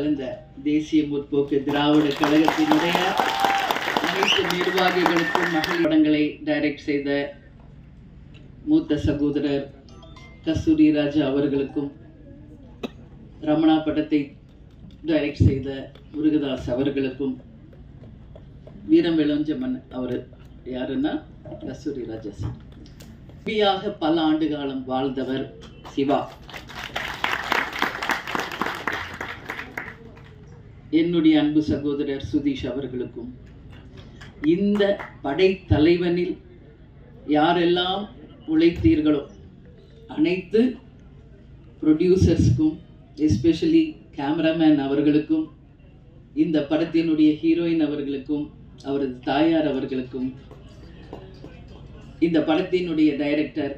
கலந்த தேசிய முற்போக்கு திராவிட கழகத்தினுடைய அனைத்து நிர்வாகிகளுக்கும் மகளிர் படங்களை டைரக்ட் செய்த மூத்த சகோதரர் கஸ்தூரி ராஜா அவர்களுக்கும், ரமணா படத்தை டைரக்ட் செய்த முருகதாஸ் அவர்களுக்கும், வீரம் விளஞ்சமன் அவர் யாருன்னா கஸ்தூரி ராஜா சிவியாக பல ஆண்டு காலம் வாழ்ந்தவர் சிவா. என்னுடைய அன்பு சகோதரர் சுதீஷ் அவர்களுக்கும், இந்த படை தலைவனில் யாரெல்லாம் உழைத்தீர்களோ அனைத்து ப்ரொடியூசர்ஸ்க்கும், எஸ்பெஷலி கேமராமேன் அவர்களுக்கும், இந்த படத்தினுடைய ஹீரோயின் அவர்களுக்கும், அவரது தாயார் அவர்களுக்கும், இந்த படத்தினுடைய டைரக்டர்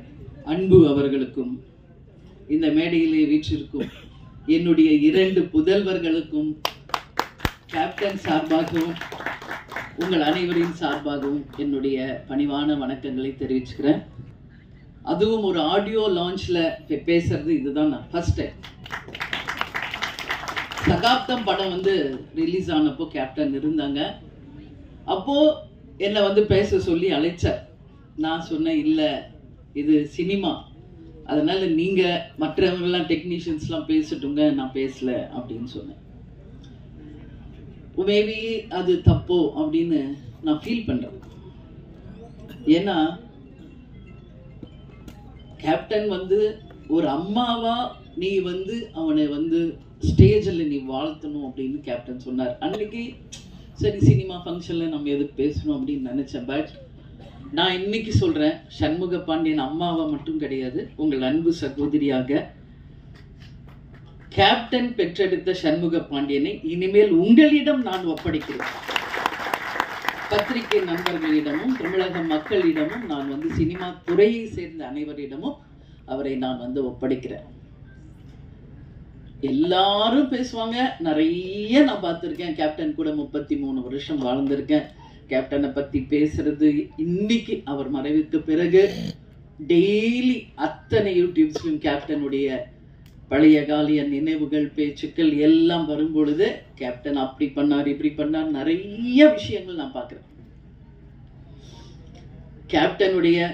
அன்பு அவர்களுக்கும், இந்த மேடையிலே வீற்றிருக்கும் என்னுடைய 2 புதல்வர்களுக்கும் கேப்டன் சார்பாகவும் உங்கள் அனைவரின் சார்பாகவும் என்னுடைய பணிவான வணக்கங்களை தெரிவிச்சுக்கிறேன். அதுவும் ஒரு ஆடியோ லான்ச்ல பேசுறது இதுதான் நான் ஃபர்ஸ்ட் டைம். சகாப்தம் படம் ரிலீஸ் ஆனப்போ கேப்டன் இருந்தாங்க. அப்போ என்னை பேச சொல்லி அழைச்சார். நான் சொன்னேன், இல்லை இது சினிமா, அதனால நீங்க மற்றவங்கெல்லாம் டெக்னீஷியன்ஸ்லாம் பேசட்டுங்க, நான் பேசல அப்படின்னு சொன்னேன். மேபி அது தப்போ அப்படின்னு நான் ஃபீல் பண்றேன். ஏன்னா கேப்டன் ஒரு அம்மாவா நீ அவனை ஸ்டேஜில் நீ வாழ்த்தணும் அப்படின்னு கேப்டன் சொன்னார். அன்னைக்கு சரி சினிமா ஃபங்க்ஷனில் நம்ம எதுக்கு பேசணும் அப்படின்னு நினைச்சேன். பட் நான் இன்னைக்கு சொல்றேன், சண்முக பாண்டியன் அம்மாவா மட்டும் கிடையாது, உங்கள் அன்பு சகோதரியாக கேப்டன் பெற்றெடுத்த சண்முக பாண்டியனை இனிமேல் உங்களிடம் நான் ஒப்படைக்கிறேன். பத்திரிகை நண்பர்களிடமும் தமிழக மக்களிடமும் நான் சினிமா துறையை சேர்ந்த அனைவரிடமும் அவரை நான் ஒப்படைக்கிறேன். எல்லாரும் பேசுவாங்க, நிறைய நான் பார்த்துருக்கேன். கேப்டன் கூட 33 வருஷம் வாழ்ந்திருக்கேன். கேப்டனை பத்தி பேசுறது இன்னைக்கு அவர் மறைவுக்கு பிறகு டெய்லி அத்தனை யூடியூப்ஸ்லையும் கேப்டனுடைய பழைய காலிய நினைவுகள், பேச்சுக்கள் எல்லாம் வரும் பொழுது கேப்டன் அப்படி பண்ணார் இப்படி பண்ணார் நிறைய விஷயங்கள் நான் பார்க்கிறேன். கேப்டனுடைய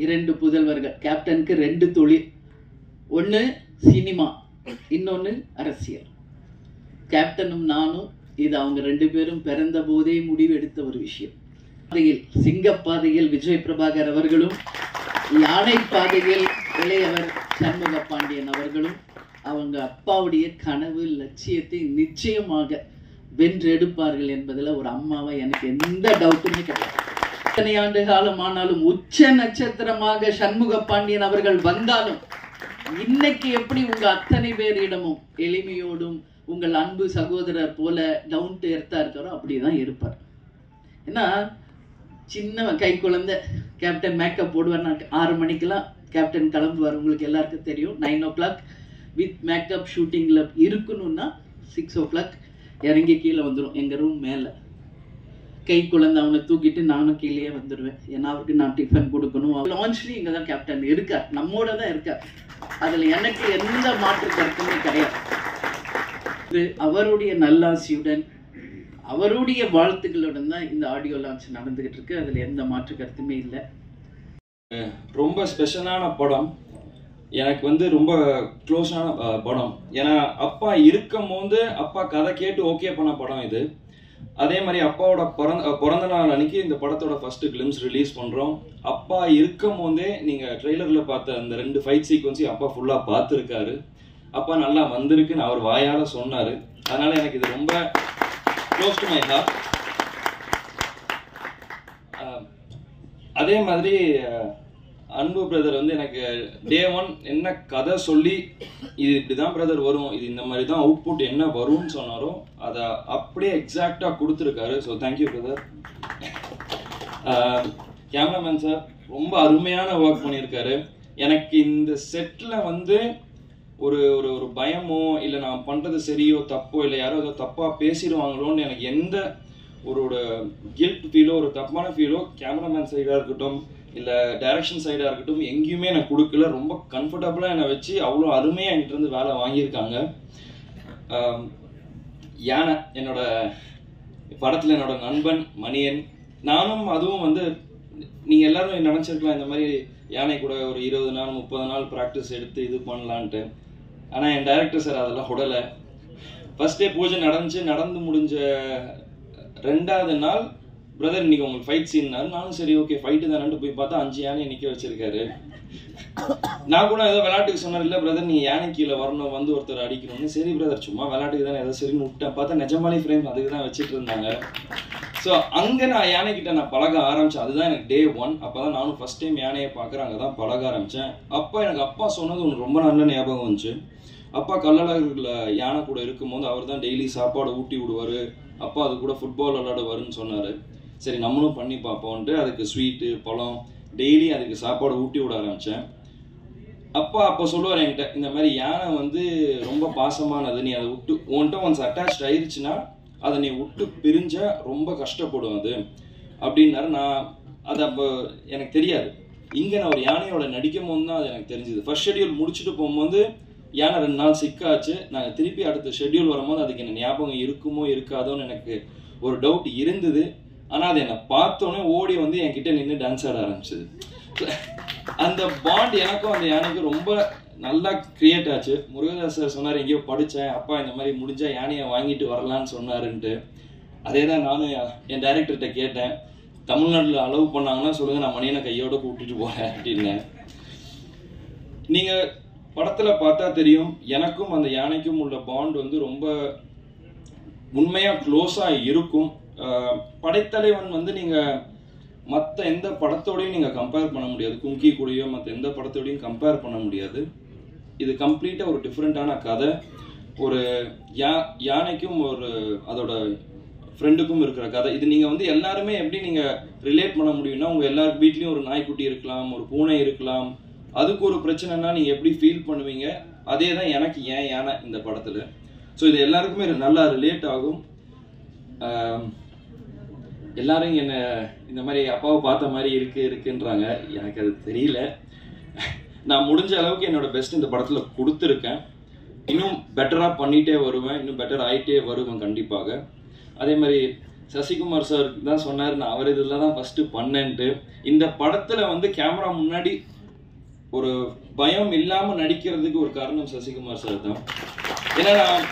2 புதல்வர்கள். கேப்டனுக்கு 2 தொழில், ஒன்று சினிமா, இன்னொன்று அரசியல். கேப்டனும் நானும் இது அவங்க 2 பேரும் பிறந்த போதே முடிவெடுத்த ஒரு விஷயம். பாதையில் சிங்கப்பாதையில் விஜய் பிரபாகர் அவர்களும், யானை பாதையில் இளையவர் சண்முக பாண்டியன் அவர்களும் அவங்க அப்பாவுடைய கனவு லட்சியத்தை நிச்சயமாக வென்றெடுப்பார்கள் என்பதில் ஒரு அம்மாவை எனக்கு எந்த டவுட்டுமே கிடையாது. இத்தனை ஆண்டு காலம் ஆனாலும் உச்ச நட்சத்திரமாக சண்முக பாண்டியன் அவர்கள் வந்தாலும் இன்னைக்கு எப்படி உங்க அத்தனை பேரிடமும் எளிமையோடும் உங்கள் அன்பு சகோதரர் போல டவுன் டு எர்த்தா இருக்காரோ அப்படிதான் இருப்பார். ஏன்னா சின்ன கை குழந்தை கேப்டன் மேக்கப் போடுவார். 6 மணிக்கெல்லாம் கேப்டன் கிளம்புவார். உங்களுக்கு எல்லாருக்கும் தெரியும். 9 o'clock வித் மேக்கப் ஷூட்டிங்ல இருக்கணும்னா 6 o'clock இறங்கி கீழே வந்துடும் எங்க ரூம் மேலே. கை குழந்தை அவனை தூக்கிட்டு நானும் கீழே வந்துடுவேன். ஏன்னா அவருக்கு நான் டிஃபன் கொடுக்கணும். லான்ச்லயும் இங்கே தான் கேப்டன் இருக்கார், நம்மோட தான் இருக்கார். அதில் எனக்கு எந்த மாற்று கருத்துமே கிடையாது. அவருடைய நல்லாசியுடன் அவருடைய வாழ்த்துக்களுடன் தான் இந்த ஆடியோ லான்ச் நடந்துகிட்டு இருக்கு. அதில் எந்த மாற்று கருத்துமே இல்லை. ரொம்ப ஸ்பெஷலான படம், எனக்கு ரொம்ப க்ளோஸான படம். ஏன்னா அப்பா இருக்கும் போது அப்பா கதை கேட்டு ஓகே பண்ண படம் இது. அதே மாதிரி அப்பாவோட பிறந்த நாள் அன்னைக்கு இந்த படத்தோட ஃபர்ஸ்ட் கிளிம்ஸ் ரிலீஸ் பண்றோம். அப்பா இருக்கும் போதே நீங்க ட்ரெய்லர்ல பார்த்த அந்த 2 ஃபைட் சீக்வன்ஸையும் அப்பா ஃபுல்லா பார்த்துருக்காரு. அப்பா நல்லா வந்திருக்குன்னு அவர் வாயால சொன்னாரு. அதனால எனக்கு இது ரொம்ப க்ளோஸ் டு மை ஹார்ட். அதே மாதிரி அன்பு பிரதர் எனக்கு டே 1 என்ன கதை சொல்லி இது இப்படிதான் பிரதர் வரும், இது இந்த மாதிரி தான் அவுட்புட் என்ன வரும்னு சொன்னாரோ அதை அப்படியே எக்ஸாக்டா கொடுத்துருக்காரு. So thank you brother. Cameraman sir ரொம்ப அருமையான ஒர்க் பண்ணியிருக்காரு. எனக்கு இந்த செட்ல ஒரு ஒரு பயமோ இல்லை நான் பண்றது சரியோ தப்போ இல்லை யாரோ ஏதோ தப்பா பேசிடுவாங்களோன்னு எனக்கு எந்த ஒரு கில்ட் ஃபீலோ ஒரு தப்பான ஃபீலோ கேமராமேன் சைடா இருக்கட்டும் இல்லை டைரக்ஷன் சைடா இருக்கட்டும் எங்கேயுமே எனக்கு கொடுக்கல. ரொம்ப கம்ஃபர்டபுளா என்னை வச்சு அவ்வளோ அருமையா என்கிட்ட இருந்து வேலை வாங்கியிருக்காங்க. யானை என்னோட படத்தில் என்னோட நண்பன் மணியன். நானும் அதுவும் வந்து நீங்கள் எல்லாரும் நினச்சிருக்கலாம் இந்த மாதிரி யானை கூட ஒரு 20 நாள் 30 நாள் ப்ராக்டிஸ் எடுத்து இது பண்ணலான்ட்டு. ஆனால் என் டைரக்டர் சார் அதெல்லாம் விடலை. ஃபர்ஸ்ட் டே பூஜை நடந்து முடிஞ்ச 2வது நாள் பிரதர் இன்னைக்கு உங்களுக்கு ஃபைட் சீன்னாரு. நானும் சரி ஓகே ஃபைட்டு தானேன்ட்டு போய் பார்த்தா 5 யானையை நிற்க வச்சிருக்காரு. நான் கூட ஏதோ விளையாட்டுக்கு சொன்னார், இல்லை பிரதர் நீங்கள் யானை கீழே வரணும் வந்து ஒருத்தர் அடிக்கணும்னு. சரி பிரதர் சும்மா விளையாட்டுக்கு தானே ஏதோ சரின்னு விட்டேன். பார்த்தா நிஜமாலே ஃப்ரேம் அதுக்கு தான் வச்சுட்டு இருந்தாங்க. ஸோ அங்கே நான் யானைக்கிட்ட நான் பழக ஆரம்பித்தேன். அதுதான் எனக்கு Day 1. அப்போ தான் நானும் ஃபர்ஸ்ட் டைம் யானையை பார்க்குறேன். அங்கே தான் பழக ஆரம்பித்தேன். அப்போ எனக்கு அப்பா சொன்னது ஒன்று ரொம்ப நல்ல ஞாபகம் வந்துச்சு. அப்பா கள்ளழகர்ல யானை கூட இருக்கும்போது அவர் தான் டெய்லி சாப்பாடு ஊட்டி விடுவார். அப்பா அது கூட ஃபுட்பால் விளையாடுவாருன்னு சொன்னார். சரி நம்மளும் பண்ணி பார்ப்போன்ட்டு அதுக்கு ஸ்வீட்டு பழம் டெய்லி அதுக்கு சாப்பாடு ஊட்டி விட ஆரம்பித்தேன். அப்போ சொல்லுவார் என்கிட்ட, இந்த மாதிரி யானை வந்து ரொம்ப பாசமானது, நீ அதை விட்டு உன்கிட்ட ஒன்ஸ் அட்டாச் ஆயிடுச்சுன்னா அதை நீ விட்டு பிரிஞ்ச ரொம்ப கஷ்டப்படும் அது அப்படின்னாரு. நான் அது அப்போ எனக்கு தெரியாது. இங்கே நான் ஒரு யானையோட நடிக்கும் போது தான் அது எனக்கு தெரிஞ்சுது. ஃபர்ஸ்ட் ஷெட்யூல் முடிச்சுட்டு போகும்போது யானை 2 நாள் சிக்காச்சு. நாங்கள் திருப்பி அடுத்த ஷெட்யூல் வரும்போது அதுக்கு என்ன ஞாபகம் இருக்குமோ இருக்காதோன்னு எனக்கு ஒரு டவுட் இருந்தது. ஆனால் அது என்னை பார்த்தோன்னே ஓடி வந்து என்கிட்ட நின்று டான்ஸ் ஆட ஆரம்பிச்சது. அந்த பாண்ட் எனக்கும் அந்த யானைக்கும் ரொம்ப நல்லா கிரியேட் ஆச்சு. முருகதாஸ் சார் சொன்னார், எங்கேயோ படித்தேன், அப்பா இந்த மாதிரி முடிஞ்சால் யானையை வாங்கிட்டு வரலான்னு சொன்னாருன்ட்டு. அதே தான் நானும் என் டைரக்டர்கிட்ட கேட்டேன், தமிழ்நாட்டில் அலோவ் பண்ணாங்கன்னா சொல்லுங்கள், நான் மணியனை கையோட கூப்பிட்டுட்டு போகிறேன் அப்படின்னேன். நீங்கள் படத்தில் பார்த்தா தெரியும், எனக்கும் அந்த யானைக்கும் உள்ள பாண்ட் வந்து ரொம்ப உண்மையாக க்ளோஸாக இருக்கும். படைத்தலைவன் வந்து நீங்கள் மற்ற எந்த படத்தோடையும் நீங்கள் கம்பேர் பண்ண முடியாது. கும்கி கூடயோ மற்ற எந்த படத்தோடையும் கம்பேர் பண்ண முடியாது. இது கம்ப்ளீட்டாக ஒரு டிஃப்ரெண்ட்டான கதை. ஒரு யானைக்கும் ஒரு அதோட ஃப்ரெண்டுக்கும் இருக்கிற கதை. இது நீங்கள் வந்து எல்லாருமே எப்படி நீங்கள் ரிலேட் பண்ண முடியும்னா, உங்கள் எல்லார் வீட்லேயும் ஒரு நாய்க்குட்டி இருக்கலாம், ஒரு பூனை இருக்கலாம். அதுக்கு ஒரு பிரச்சனைனா நீங்கள் எப்படி ஃபீல் பண்ணுவீங்க, அதே தான் எனக்கு ஏன் யானை இந்த படத்தில். ஸோ இது எல்லாருக்குமே நல்லா ரிலேட் ஆகும். எல்லாரும் என்ன இந்த மாதிரி அப்பாவை பார்த்த மாதிரி இருக்குன்றாங்க. எனக்கு அது தெரியல. நான் முடிஞ்ச அளவுக்கு என்னோட பெஸ்ட் இந்த படத்தில் கொடுத்துருக்கேன். இன்னும் பெட்டராக பண்ணிகிட்டே வருவேன், இன்னும் பெட்டர் ஆகிட்டே வருவேன் கண்டிப்பாக. அதே மாதிரி சசிகுமார் சார் தான் சொன்னார், நான் அவர் இதில் தான் ஃபஸ்ட்டு பண்ணேன்ட்டு. இந்த படத்தில் வந்து கேமரா முன்னாடி ஒரு பயம் இல்லாமல் நடிக்கிறதுக்கு ஒரு காரணம் சசிகுமார் சார் தான். ஏன்னா நான்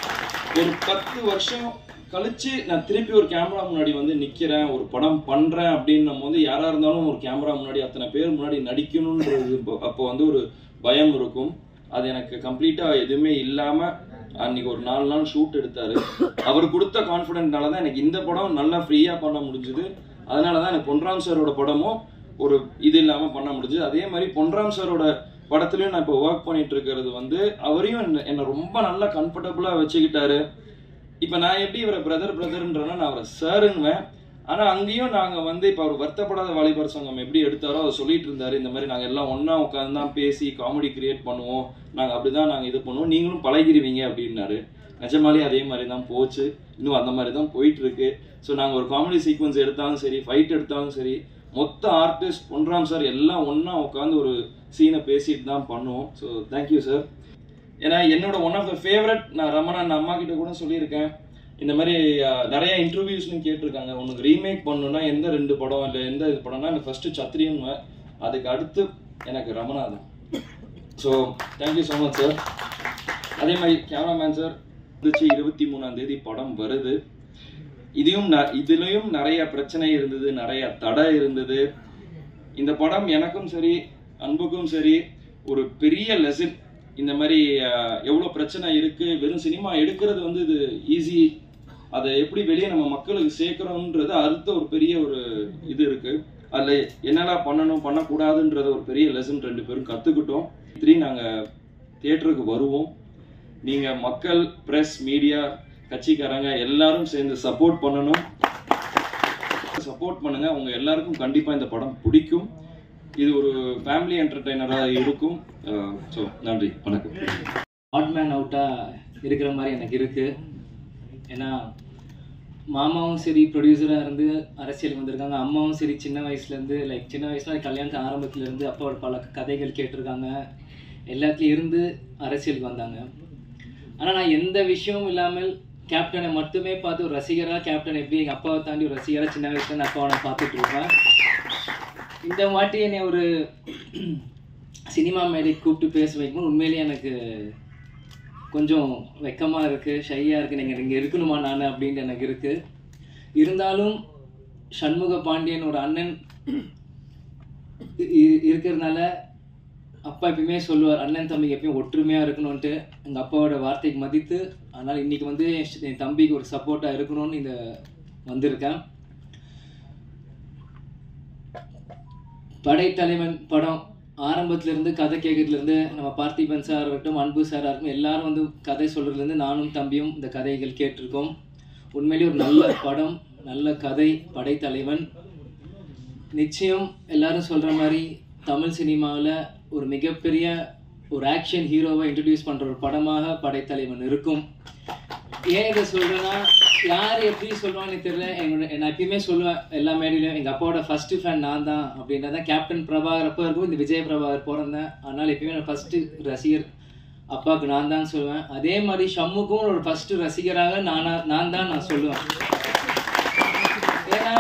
ஒரு 10 வருஷம் கழிச்சு நான் திருப்பி ஒரு கேமரா முன்னாடி வந்து நிற்கிறேன், ஒரு படம் பண்ணுறேன் அப்படின்னும் போது யாராக இருந்தாலும் ஒரு கேமரா முன்னாடி அத்தனை பேர் முன்னாடி நடிக்கணுன்றது அப்போ வந்து ஒரு பயம் இருக்கும். அது எனக்கு கம்ப்ளீட்டாக எதுவுமே இல்லாமல் அன்றைக்கி ஒரு 4 நாள் ஷூட் எடுத்தார். அவர் கொடுத்த கான்ஃபிடென்ட்னால தான் எனக்கு இந்த படம் நல்லா ஃப்ரீயாக பண்ண முடிஞ்சுது. அதனால தான் எனக்கு பொன்ராம் சாரோட படமும் ஒரு இது இல்லாமல் பண்ண முடிஞ்சுது. அதே மாதிரி பொன்ராம் சாரோட படத்துலையும் நான் இப்போ ஒர்க் பண்ணிட்டு இருக்கிறது வந்து அவரையும் என்னை ரொம்ப நல்லா கம்ஃபர்டபுளாக வச்சுக்கிட்டாரு. இப்போ நான் எப்படி இவரை பிரதர்ன்றனா நான் அவரை சாருன்னுவேன். ஆனால் அங்கேயும் நாங்கள் வந்து இப்போ அவர் வருத்தப்படாத வாலிபர் சங்கம் எப்படி எடுத்தாரோ அதை சொல்லிட்டு இருந்தார். இந்த மாதிரி நாங்கள் எல்லாம் ஒன்றா உட்காந்து தான் பேசி காமெடி கிரியேட் பண்ணுவோம், நாங்கள் அப்படி தான் நாங்கள் இது பண்ணுவோம், நீங்களும் பழகிடுவீங்க அப்படின்னாரு. நிஜமாலே அதே மாதிரி தான் போச்சு. இன்னும் அந்த மாதிரி தான் போயிட்டுருக்கு. ஸோ நாங்கள் ஒரு காமெடி சீக்வன்ஸ் எடுத்தாலும் சரி, ஃபைட் எடுத்தாலும் சரி, மொத்த ஆர்டிஸ்ட் பொன்ராம் சார் எல்லாம் ஒன்றா உட்காந்து ஒரு சீனை பேசிட்டு தான் பண்ணுவோம். So thank you sir. ஏன்னா என்னோட ஒன் ஆஃப் த ஃபேவரட், நான் ரமணன் அம்மா கிட்ட கூட சொல்லியிருக்கேன், இந்த மாதிரி நிறைய இன்டர்வியூஸ்லையும் கேட்டிருக்காங்க, உனக்கு ரீமேக் பண்ணணும்னா எந்த 2 படம் இல்லை எந்த இது படம்னா எனக்கு ஃபர்ஸ்ட் சத்ரியன், அதுக்கு அடுத்து எனக்கு ரமணா தான். So thank you so much sir. அதே மாதிரி கேமராமேன் சார் 23ஆம் தேதி படம் வருது. இதுலேயும் நிறைய பிரச்சனை இருந்தது, நிறைய தடை இருந்தது. இந்த படம் எனக்கும் சரி அன்புக்கும் சரி ஒரு பெரிய லெசன். இந்த மாதிரி எவ்வளோ பிரச்சனை இருக்குது. வெறும் சினிமா எடுக்கிறது வந்து இது ஈஸி, அதை எப்படி வெளியே நம்ம மக்களுக்கு சேர்க்குறோன்றது அடுத்த ஒரு பெரிய ஒரு இது இருக்குது. அதில் என்னெல்லாம் பண்ணணும் பண்ணக்கூடாதுன்றத ஒரு பெரிய லெசன் 2 பேரும் கற்றுக்கிட்டோம். நாங்கள் தியேட்டருக்கு வருவோம். நீங்கள் மக்கள், ப்ரெஸ், மீடியா, கட்சிக்காரங்க எல்லாரும் சேர்ந்து சப்போர்ட் பண்ணணும். சப்போர்ட் பண்ணுங்கள். அவங்க எல்லாருக்கும் கண்டிப்பாக இந்த படம் பிடிக்கும். இது ஒரு ஃபேமிலி என்டர்டெய்னராக இருக்கும். ஸோ நன்றி, வணக்கம். ஆட் மேன் அவுட்டாக இருக்கிற மாதிரி எனக்கு இருக்குது. ஏன்னா மாமாவும் சரி ப்ரொடியூசராக இருந்து அரசியலுக்கு வந்திருக்காங்க, அம்மாவும் சரி சின்ன வயசுலேருந்து சின்ன வயசுல கல்யாணத்து ஆரம்பத்துலேருந்து அப்பாவோட பல கதைகள் கேட்டிருக்காங்க, எல்லாத்துலேயும் இருந்து அரசியலுக்கு வந்தாங்க. ஆனால் நான் எந்த விஷயமும் இல்லாமல் கேப்டனை மட்டுமே பார்த்து ஒரு ரசிகராக கேப்டன் எப்படி எங்கள் அப்பாவை தாண்டி ஒரு ரசிகராக சின்ன வயசுலேருந்து அப்பாவை நான் பார்த்துட்டு இருப்பேன். இந்த வாட்டி என்னை ஒரு சினிமா மேடைக்கு கூப்பிட்டு பேச வைக்கும்போது உண்மையிலேயே எனக்கு கொஞ்சம் வெக்கமாக இருக்குது, ஷையாக இருக்குது. நீங்கள் இங்கே இருக்கணுமா நான் அப்படின்ட்டு எனக்கு இருக்குது. இருந்தாலும் சண்முக பாண்டியன் ஒரு அண்ணன் இருக்கிறதுனால அப்பா எப்பயுமே சொல்லுவார், அண்ணன் தம்பிக்கு எப்பயும் ஒற்றுமையாக இருக்கணும்ன்ட்டு. எங்கள் அப்பாவோட வார்த்தைக்கு மதித்து அதனால் இன்றைக்கி வந்து என் தம்பிக்கு ஒரு சப்போர்ட்டாக இருக்கணும்னு இந்த வந்திருக்கேன். படைத்தலைவன் படம் ஆரம்பத்துலேருந்து கதை கேட்கறதுலேருந்து நம்ம பார்த்திபன் சார் இருக்கட்டும், அன்பு சாராக இருக்கட்டும், எல்லாரும் வந்து கதை சொல்கிறதுலேருந்து நானும் தம்பியும் இந்த கதைகள் கேட்டிருக்கோம். உண்மையிலேயே ஒரு நல்ல படம், நல்ல கதை. படைத்தலைவன் நிச்சயம் எல்லாரும் சொல்கிற மாதிரி தமிழ் சினிமாவில் ஒரு மிகப்பெரிய ஒரு ஆக்ஷன் ஹீரோவை இன்ட்ரடியூஸ் பண்ணுற ஒரு படமாக படைத்தலைவன் இருக்கும். ஏன் இதை சொல்கிறேன்னா, யார் எப்படி சொல்லுவான்னு தெரியல. நான் எப்பயுமே சொல்லுவேன் எல்லா மேடையிலையும், எங்கள் அப்பாவோட ஃபஸ்ட்டு ஃபேன் நான் தான் அப்படின்றத. கேப்டன் பிரபாகர் அப்போ இருக்கும், இந்த விஜய் பிரபாகர் பிறந்தேன். அதனால் எப்பயுமே நான் ஃபஸ்ட்டு ரசிகர் அப்பாவுக்கு நான் தான் சொல்லுவேன். அதே மாதிரி ஷம்முக்கும் ஒரு ஃபஸ்ட்டு ரசிகராக நான் தான் சொல்லுவேன். ஏன்னா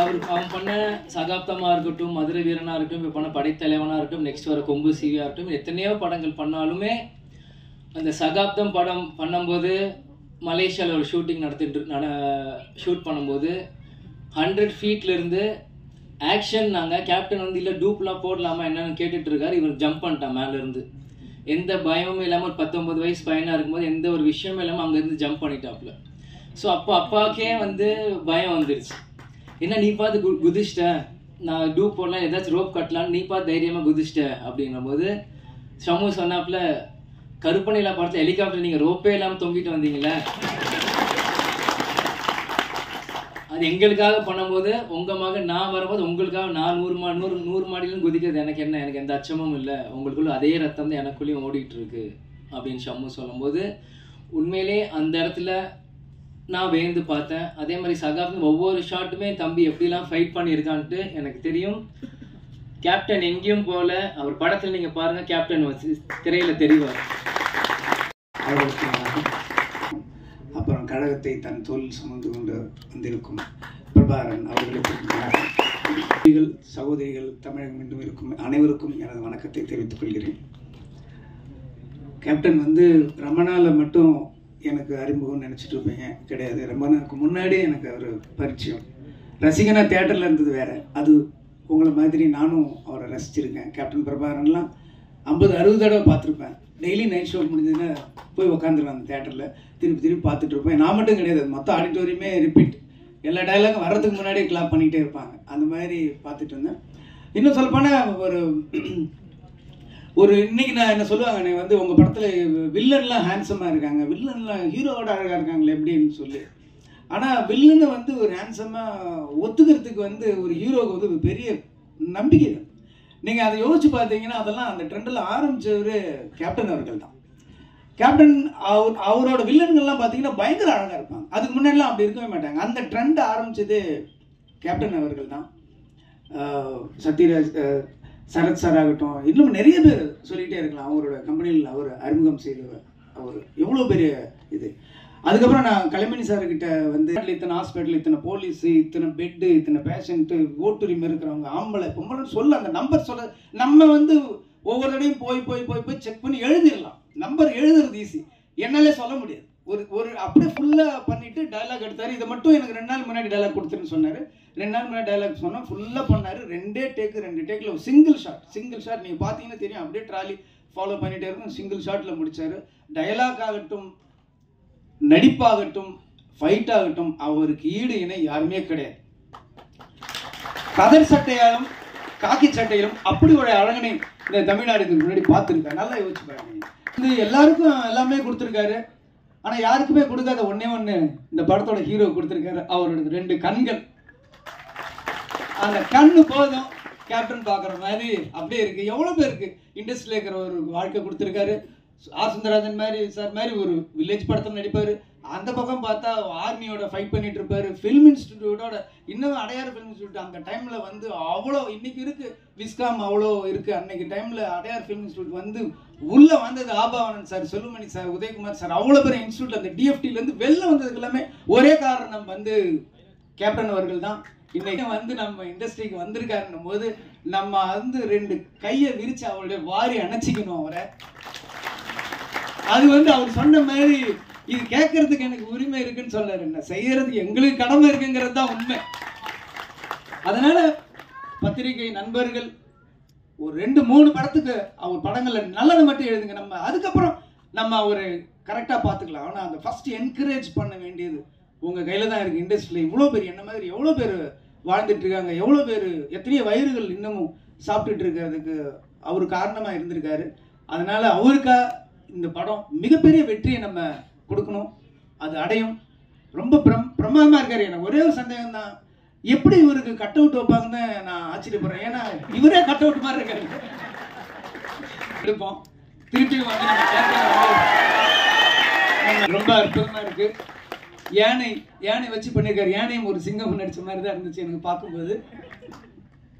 அவன் பண்ண சகாப்தமாக இருக்கட்டும், மதுரை வீரனாக இருக்கட்டும், இப்போ பண்ண படைத்தலைவனாக இருக்கட்டும், நெக்ஸ்ட் வர கொம்பு சீவியாக இருக்கட்டும், எத்தனையோ படங்கள் பண்ணாலுமே அந்த சகாப்தம் படம் பண்ணும்போது மலேசியாவில் ஒரு ஷூட்டிங் ஷூட் பண்ணும்போது 100 ஃபீட்லேருந்து ஆக்ஷன் நாங்கள் கேப்டன் வந்து இல்லை டூப்லாம் போடலாமா என்னன்னு கேட்டுட்டு இருக்காரு. இவர் ஜம்ப் பண்ணிட்டான் மேலேருந்து, எந்த பயமும் இல்லாமல். ஒரு 19 வயசு பையனாக இருக்கும்போது எந்த ஒரு விஷயமும் இல்லாமல் அங்கேருந்து ஜம்ப் பண்ணிட்டாப்புல. ஸோ அப்போ அப்பாவுக்கே வந்து பயம் வந்துருச்சு. என்ன நீ பார்த்து குதிச்சிட்ட, நான் டூப் போடலாம், ஏதாச்சும் ரோப் கட்டலான்னு நீ பார்த்து தைரியமாக குதிச்சிட்ட அப்படின்னும் போது ஷம்மு சொன்னாப்புல, கருப்பனையில படத்தில் ஹெலிகாப்டர் நீங்கள் ரோப்பே இல்லாமல் தொங்கிட்டு வந்தீங்களே, அது எங்களுக்காக பண்ணும்போது உங்கள் மகன் நான் வரும்போது உங்களுக்காக நான் 100 மாடியிலும் குதிக்கிறது எனக்கு என்ன, எனக்கு எந்த அச்சமும் இல்லை, உங்களுக்குள்ள அதே ரத்தம் தான் எனக்குள்ளேயும் ஓடிட்டு இருக்கு அப்படின்னு ஷம்மு சொல்லும்போது உண்மையிலே அந்த இடத்துல நான் வேந்து பார்த்தேன். அதே மாதிரி சகாப்தம் ஒவ்வொரு ஷாட்டுமே தம்பி எப்படிலாம் ஃபைட் பண்ணியிருக்கான்ட்டு எனக்கு தெரியும். கேப்டன் எங்கேயும் போல, அவர் படத்தில் நீங்கள் பாருங்கள், கேப்டன் திரையில் தெரிவார். அப்புறம் கழகத்தை தன் தோளில் சுமந்து கொண்டு வந்திருக்கும் பிரபாகரன் அவர்களுக்கு, சகோதரிகள், தமிழகம் மீண்டும் இருக்கும் அனைவருக்கும் எனது வணக்கத்தை தெரிவித்துக் கொள்கிறேன். கேப்டன் வந்து ரமணாவில் மட்டும் எனக்கு அறிமுகம் நினச்சிட்டு இருப்பீங்க, கிடையாது. ரமணாவுக்கு முன்னாடி எனக்கு அவர் பரிச்சயம். ரசிகனா தேட்டரில் இருந்தது வேறு, அது உங்களை மாதிரி நானும் அவரை ரசிச்சிருக்கேன். கேப்டன் பிரபாகரன்லாம் 50-60 தடவை பார்த்துருப்பேன். டெய்லி நைட் ஷோ முடிஞ்சதுன்னா போய் உட்காந்துருவேன் அந்த தேட்டரில், திருப்பி பார்த்துட்டு இருப்பேன். நான் மட்டும் கிடையாது, மொத்த ஆடிட்டோரியமே ரிப்பீட், எல்லா டைலாகும் வர்றதுக்கு முன்னாடியே கிளாப் பண்ணிகிட்டே இருப்பாங்க. அந்த மாதிரி பார்த்துட்டு இருந்தேன். இன்னும் சொல்லப்போனால் ஒரு இன்னைக்கு நான் என்ன சொல்லுவாங்க, நீ வந்து உங்கள் படத்தில் வில்லன்லாம் ஹேண்ட்ஸமாக இருக்காங்க, வில்லன்லாம் ஹீரோவோட அழகாக இருக்காங்களே எப்படின்னு சொல்லி. ஆனால் வில்லனை வந்து ஒரு ஹேண்ட்ஸமாக ஒத்துக்கிறதுக்கு வந்து ஒரு ஹீரோவுக்கு வந்து ஒரு பெரிய நம்பிக்கை தான். நீங்கள் அதை யோசிச்சு பார்த்தீங்கன்னா அதெல்லாம் அந்த ட்ரெண்டில் ஆரம்பித்தவர் கேப்டன் அவர்கள் தான். கேப்டன் அவரோட வில்லன்கள்லாம் பார்த்தீங்கன்னா பயங்கர அழகாக இருப்பாங்க. அதுக்கு முன்னாடிலாம் அப்படி இருக்கவே மாட்டாங்க. அந்த ட்ரெண்ட் ஆரம்பித்தது கேப்டன் அவர்கள் தான். சத்யராஜ், சரத் சார் ஆகட்டும், இன்னும் நிறைய பேர் சொல்லிகிட்டே இருக்கலாம். அவரோட கம்பெனியில் அவர் அறிமுகம் செய்தவர், அவர் எவ்வளோ பெரிய இது. அதுக்கப்புறம் நான் கலைமணி சார்கிட்ட வந்து இத்தனை ஹாஸ்பிட்டல், இத்தனை போலீஸு, இத்தனை பெட்டு, இத்தனை பேஷண்ட்டு, ஓட்டுரிமை இருக்கிறவங்க, ஆம்பளை பொம்பளைன்னு சொல்ல அந்த நம்பர் சொல்ல, நம்ம வந்து ஒவ்வொரு தடையும் போய் செக் பண்ணி எழுதிடலாம். நம்பர் எழுதுறது ஈஸி, என்னாலே சொல்ல முடியாது. ஒரு அப்படியே ஃபுல்லாக பண்ணிவிட்டு டைலாக் எடுத்தார். இதை மட்டும் எனக்கு 2 நாள் முன்னாடி டைலாக் கொடுத்துருன்னு சொன்னார். 2 நாள் முன்னாடி டைலாக் சொன்னால் ஃபுல்லாக பண்ணார். 2 டேக்கில் ஒரு சிங்கிள் ஷாட் நீங்கள் பார்த்தீங்கன்னா தெரியும். அப்படியே ட்ராலி ஃபாலோ பண்ணிகிட்டே இருக்கும், சிங்கிள் ஷாட்டில் முடித்தார். டைலாக் ஆகட்டும், நடிப்பாகட்டும், ஃபைட் ஆகட்டும், அவருக்கு ஈடு இணை யாருமே கிடையாது. கதர் சட்டையாலும் காக்கி சட்டையிலும் அப்படி ஒரு அழகனை இந்த தமிழ்நாடுக்கு முன்னாடி பார்த்துருக்காரு. நல்லா யோசிச்சு பாருங்க. இது எல்லாருக்கும் எல்லாமே கொடுத்துருக்காரு. ஆனால் யாருக்குமே கொடுக்காத ஒன்னே ஒன்று இந்த படத்தோட ஹீரோ கொடுத்துருக்காரு, அவரோட 2 கண்கள். அந்த கண்ணு போதும் கேப்டன் பார்க்குற மாதிரி அப்படியே இருக்குது. எவ்வளோ பேருக்கு இண்டஸ்ட்ரியில் இருக்கிற ஒரு வாழ்க்கை கொடுத்துருக்காரு. ஆர் சுந்தரராஜன் மாதிரி சார் மாதிரி ஒரு வில்லேஜ் படத்தில் நடிப்பார், அந்த பக்கம் பார்த்தா ஆர்மியோட ஃபைட் பண்ணிட்டு இருப்பாரு. ஃபிலிம் இன்ஸ்டிடியூட்டோட இன்னும் அடையாறு ஃபிலிம் இன்ஸ்டியூட் அந்த டைம்ல வந்து அவ்வளோ, இன்னைக்கு இருக்கு விஸ்காம் அவ்வளோ இருக்கு, அன்னைக்கு டைம்ல அடையாறு ஃபிலிம் இன்ஸ்டியூட் வந்து உள்ள வந்தது Abavanan sir, Chellumani sir, Udayakumar sir, அவ்வளோ பெரிய இன்ஸ்டியூட்ல அந்த டிஎஃப்டில இருந்து வெளில வந்ததுக்கு எல்லாமே ஒரே காரணம் வந்து கேப்டன் அவர்கள் தான். இன்னைக்கு வந்து நம்ம இண்டஸ்ட்ரிக்கு வந்திருக்காருன்னும் போது நம்ம வந்து 2 கையை விரிச்சு அவருடைய வாரி அணைச்சிக்கணும் அவரை. அது வந்து அவர் சொன்ன மாதிரி இது கேட்கறதுக்கு எனக்கு உரிமை இருக்குன்னு சொன்னாரு, என்ன செய்யறதுக்கு எங்களுக்கு கடமை இருக்குங்கிறது தான் உண்மை. அதனால பத்திரிகை நண்பர்கள் ஒரு 2-3 படத்துக்கு அவர் படங்கள்ல நல்லதை மட்டும் எழுதுங்க, நம்ம அதுக்கப்புறம் நம்ம ஒரு கரெக்டா பார்த்துக்கலாம். ஆனால் அந்த ஃபர்ஸ்ட் என்கரேஜ் பண்ண வேண்டியது உங்க கையில தான் இருக்கு. இண்டஸ்ட்ரியில் இவ்வளோ பேர் என்ன மாதிரி எவ்வளோ பேர் வாழ்ந்துட்டு இருக்காங்க, எவ்வளோ பேர் எத்தனையோ வயிறுகள் இன்னமும் சாப்பிட்டுட்டு இருக்கிறதுக்கு அவர் காரணமா இருந்திருக்காரு. அதனால அவருக்கா இந்த படம் மிகப்பெரிய வெற்றியை நம்ம கொடுக்கணும், அது அடையும். ரொம்ப பிரமாதமா இருக்காரு. எனக்கு ஒரே ஒரு சந்தேகம் தான், எப்படி இவருக்கு கட் அவுட் வைப்பாங்கன்னு நான் ஆச்சரியப்படுறேன். ஏன்னா இவரே கட் அவுட் மாதிரி இருக்காரு. எடுப்போம் திருப்பி வந்து ரொம்ப அற்புதமா இருக்கு. யானை வச்சு பண்ணியிருக்காரு. யானையும் ஒரு சிங்கம் நடிச்ச மாதிரி தான் இருந்துச்சு எனக்கு பார்க்கும்போது.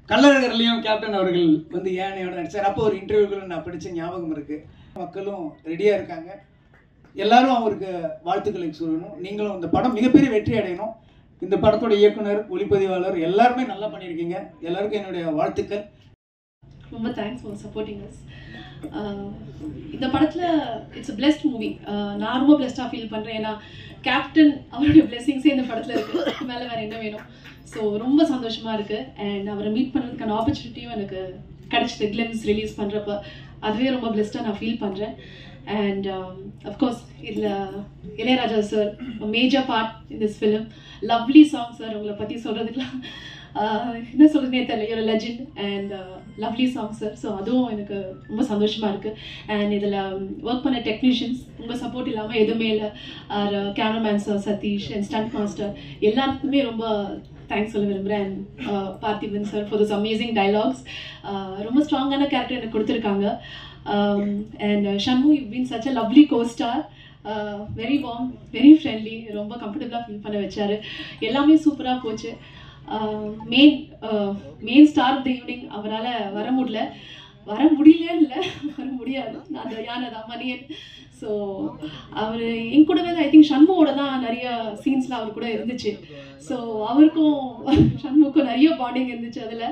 கள்ளழகர்லையும் கேப்டன் அவர்கள் வந்து யானையோட நடிச்சார். அப்போ ஒரு இன்டர்வியூக்குள்ள நான் படிச்ச ஞாபகம் இருக்கு. மக்களும் ரெடியா இருக்காங்க, எல்லாரும் அவருக்கு வாழ்த்துக்களை சொல்லணும். நீங்களும் இந்த படம் மிகப்பெரிய வெற்றி அடையணும். இந்த படத்தோட இயக்குனர், ஒளிப்பதிவாளர் எல்லாருமே நல்லா பண்ணியிருக்கீங்க. எல்லாருக்கும் என்னுடைய வாழ்த்துக்கள். ரொம்ப தேங்க்ஸ் ஃபார் சப்போர்ட்டிங் அஸ். இந்த படத்தில் இட்ஸ் அ பிளெஸ்ட் மூவி. நான் ரொம்ப பிளெஸ்டாக ஃபீல் பண்ணுறேன். ஏன்னா கேப்டன் அவருடைய பிளெஸிங்ஸே இந்த படத்தில் இருக்குது, அதுக்கு மேலே வேறு என்ன வேணும். ஸோ ரொம்ப சந்தோஷமாக இருக்குது. அண்ட் அவரை மீட் பண்ணுறதுக்கான ஆப்பர்ச்சுனிட்டியும் எனக்கு கிடைச்சிது. கிளிம்ஸ் ரிலீஸ் பண்ணுறப்ப அதுவே ரொம்ப பிளெஸ்டாக நான் ஃபீல் பண்ணுறேன். அண்ட் அஃப்கோர்ஸ் இதில் Ilaiyaraaja sir major part in this film. Lovely song sir, உங்களை பற்றி சொல்கிறதுக்குலாம் என்ன சொல்கிறதுனே தெரியல. ஒரு legend and lovely song sir. So அதுவும் எனக்கு ரொம்ப சந்தோஷமாக இருக்குது. அண்ட் இதில் ஒர்க் பண்ண டெக்னீஷியன்ஸ் உங்கள் சப்போர்ட் இல்லாமல் எதுவுமே இல்லை. Cameraman sir, Sathish and stunt master எல்லாருக்குமே ரொம்ப தேங்க்ஸ் சொல்ல விரும்புகிறேன். And Parthiban sir for this amazing dialogues. ரொம்ப ஸ்ட்ராங்கான கேரக்டர் எனக்கு கொடுத்துருக்காங்க. And Shanmu, you been such a lovely costar. Very warm, very friendly, ரொம்ப கம்ஃபர்டபுளாக ஃபீல் பண்ண வச்சார். எல்லாமே சூப்பராக போச்சு. Main star of the evening அவரால் வர முடியல இல்லை வர முடியாது. நான் அந்த யானை தான் மணியன். ஸோ அவர் என் கூடவே தான், ஐ திங்க் ஷண்முவோட தான் நிறைய சீன்ஸ்லாம் அவர் கூட இருந்துச்சு. ஸோ அவருக்கும் ஷண்முக்கும் நிறைய பாண்டிங் இருந்துச்சு. அதில்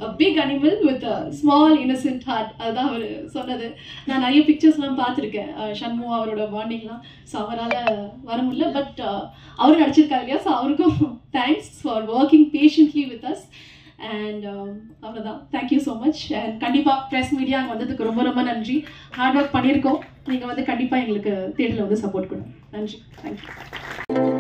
a big animal with a small innocent heart, அதுதான் அவர் சொன்னது. நான் நிறைய பிக்சர்ஸ்லாம் பார்த்துருக்கேன் ஷண்மு அவரோட பாண்டிங்லாம். ஸோ அவரால் வர முடியல, பட் அவர் நடிச்சிருக்காரு இல்லையா. ஸோ அவருக்கும் thanks for working patiently with us. And அவ்வளோதான், தேங்க்யூ ஸோ மச். அண்ட் கண்டிப்பாக ப்ரெஸ் மீடியா அங்கே வந்ததுக்கு ரொம்ப ரொம்ப நன்றி. ஹார்ட் ஒர்க் பண்ணியிருக்கோம். நீங்கள் வந்து கண்டிப்பாக எங்களுக்கு தேட்டரில் வந்து சப்போர்ட் கொடுங்க. நன்றி, தேங்க்யூ.